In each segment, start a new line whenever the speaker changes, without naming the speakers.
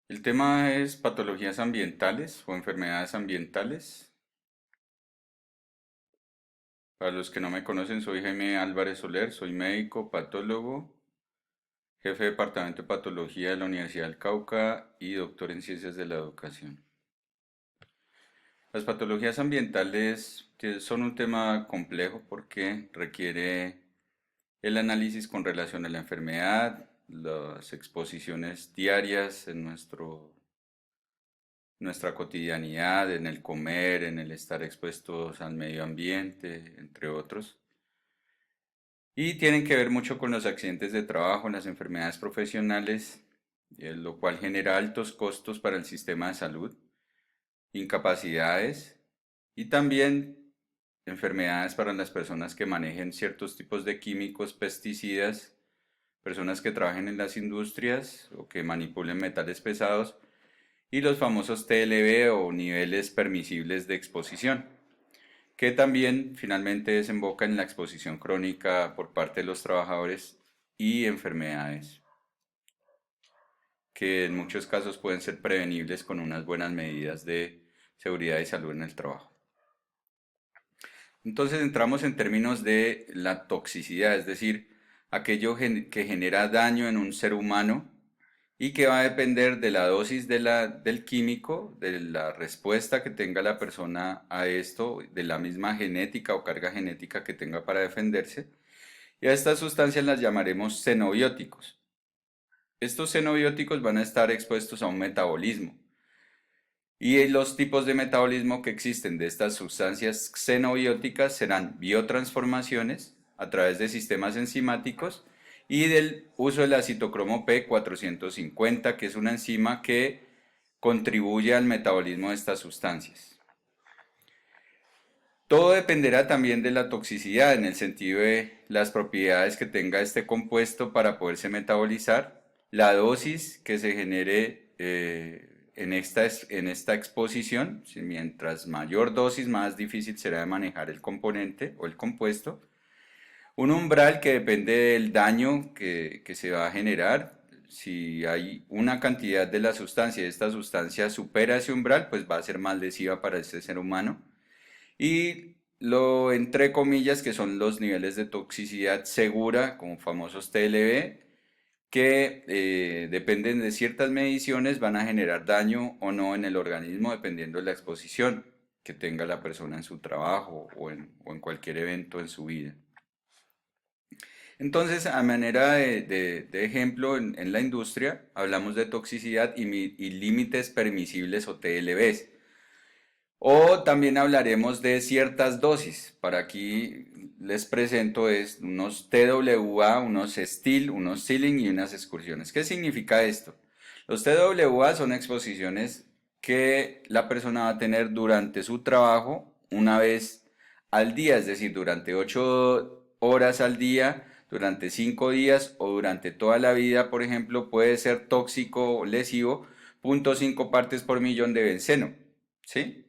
El tema es patologías ambientales o enfermedades ambientales. Para los que no me conocen, soy Jaime Álvarez Soler, soy médico, patólogo, jefe de departamento de patología de la Universidad del Cauca y doctor en ciencias de la educación. Las patologías ambientales son un tema complejo porque requiere el análisis con relación a la enfermedad, las exposiciones diarias en nuestra cotidianidad, en el comer, en el estar expuestos al medio ambiente, entre otros. Y tienen que ver mucho con los accidentes de trabajo, las enfermedades profesionales, lo cual genera altos costos para el sistema de salud, incapacidades y también enfermedades para las personas que manejen ciertos tipos de químicos, pesticidas, personas que trabajen en las industrias o que manipulen metales pesados y los famosos TLV o niveles permisibles de exposición, que también finalmente desemboca en la exposición crónica por parte de los trabajadores y enfermedades, que en muchos casos pueden ser prevenibles con unas buenas medidas de seguridad y salud en el trabajo. Entonces entramos en términos de la toxicidad, es decir, aquello que genera daño en un ser humano y que va a depender de la dosis del químico, de la respuesta que tenga la persona a esto, de la misma genética o carga genética que tenga para defenderse. Y a estas sustancias las llamaremos xenobióticos. Estos xenobióticos van a estar expuestos a un metabolismo. Y los tipos de metabolismo que existen de estas sustancias xenobióticas serán biotransformaciones a través de sistemas enzimáticos y del uso de la citocromo P450, que es una enzima que contribuye al metabolismo de estas sustancias. Todo dependerá también de la toxicidad en el sentido de las propiedades que tenga este compuesto para poderse metabolizar, la dosis que se genere en esta exposición. Mientras mayor dosis, más difícil será de manejar el componente o el compuesto. Un umbral que depende del daño que se va a generar. Si hay una cantidad de la sustancia y esta sustancia supera ese umbral, pues va a ser más lesiva para este ser humano. Y lo entre comillas que son los niveles de toxicidad segura, como famosos TLV, que dependen de ciertas mediciones, van a generar daño o no en el organismo dependiendo de la exposición que tenga la persona en su trabajo o en cualquier evento en su vida. Entonces, a manera de ejemplo, en la industria hablamos de toxicidad y límites permisibles o TLVs. O también hablaremos de ciertas dosis. Para aquí les presento unos TWA, unos STIL, unos ceiling y unas excursiones. ¿Qué significa esto? Los TWA son exposiciones que la persona va a tener durante su trabajo una vez al día, es decir, durante 8 horas al día, durante 5 días o durante toda la vida, por ejemplo, puede ser tóxico o lesivo, 0.5 partes por millón de benceno. ¿Sí?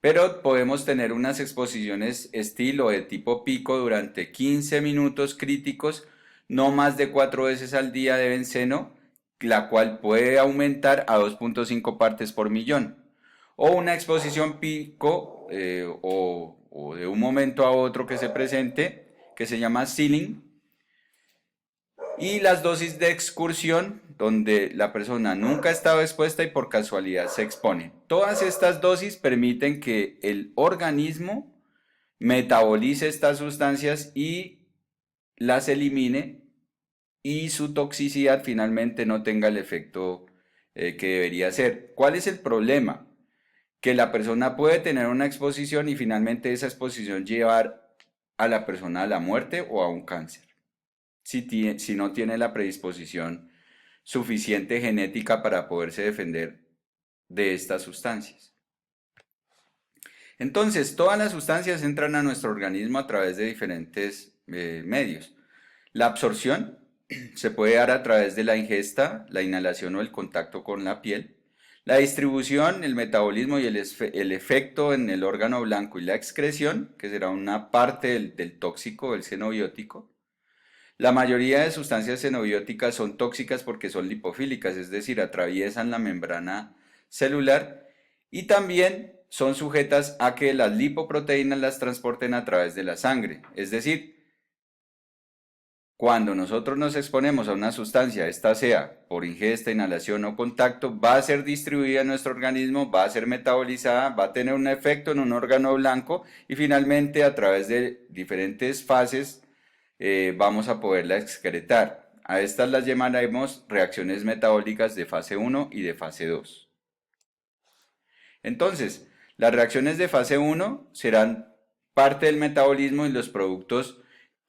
Pero podemos tener unas exposiciones estilo de tipo pico durante 15 minutos críticos, no más de 4 veces al día de benceno, la cual puede aumentar a 2.5 partes por millón. O una exposición pico o de un momento a otro que se presente, que se llama ceiling, y las dosis de excursión, donde la persona nunca ha estado expuesta y por casualidad se expone. Todas estas dosis permiten que el organismo metabolice estas sustancias y las elimine y su toxicidad finalmente no tenga el efecto que debería ser. ¿Cuál es el problema? Que la persona puede tener una exposición y finalmente esa exposición llevar a la persona a la muerte o a un cáncer si no tiene la predisposición suficiente genética para poderse defender de estas sustancias. Entonces, todas las sustancias entran a nuestro organismo a través de diferentes medios. La absorción se puede dar a través de la ingesta, la inhalación o el contacto con la piel. La distribución, el metabolismo y el efecto en el órgano blanco y la excreción, que será una parte del tóxico, del xenobiótico. La mayoría de sustancias xenobióticas son tóxicas porque son lipofílicas, es decir, atraviesan la membrana celular y también son sujetas a que las lipoproteínas las transporten a través de la sangre. Es decir, cuando nosotros nos exponemos a una sustancia, esta sea por ingesta, inhalación o contacto, va a ser distribuida en nuestro organismo, va a ser metabolizada, va a tener un efecto en un órgano blanco y finalmente a través de diferentes fases vamos a poderla excretar. A estas las llamaremos reacciones metabólicas de fase 1 y de fase 2. Entonces, las reacciones de fase 1 serán parte del metabolismo y los productos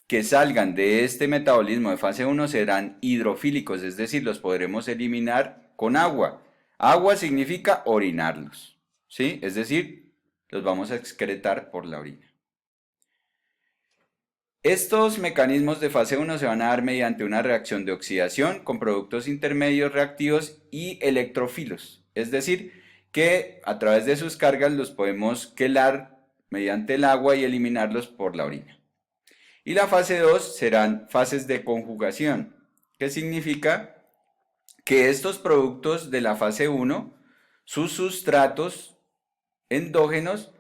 que salgan de este metabolismo de fase 1 serán hidrofílicos, es decir, los podremos eliminar con agua. Agua significa orinarlos, ¿sí? Es decir, los vamos a excretar por la orina. Estos mecanismos de fase 1 se van a dar mediante una reacción de oxidación con productos intermedios reactivos y electrofilos, es decir, que a través de sus cargas los podemos quelar mediante el agua y eliminarlos por la orina. Y la fase 2 serán fases de conjugación, que significa que estos productos de la fase 1, sus sustratos endógenos,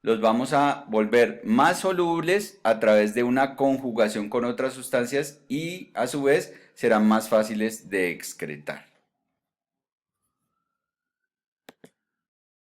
los vamos a volver más solubles a través de una conjugación con otras sustancias y a su vez serán más fáciles de excretar.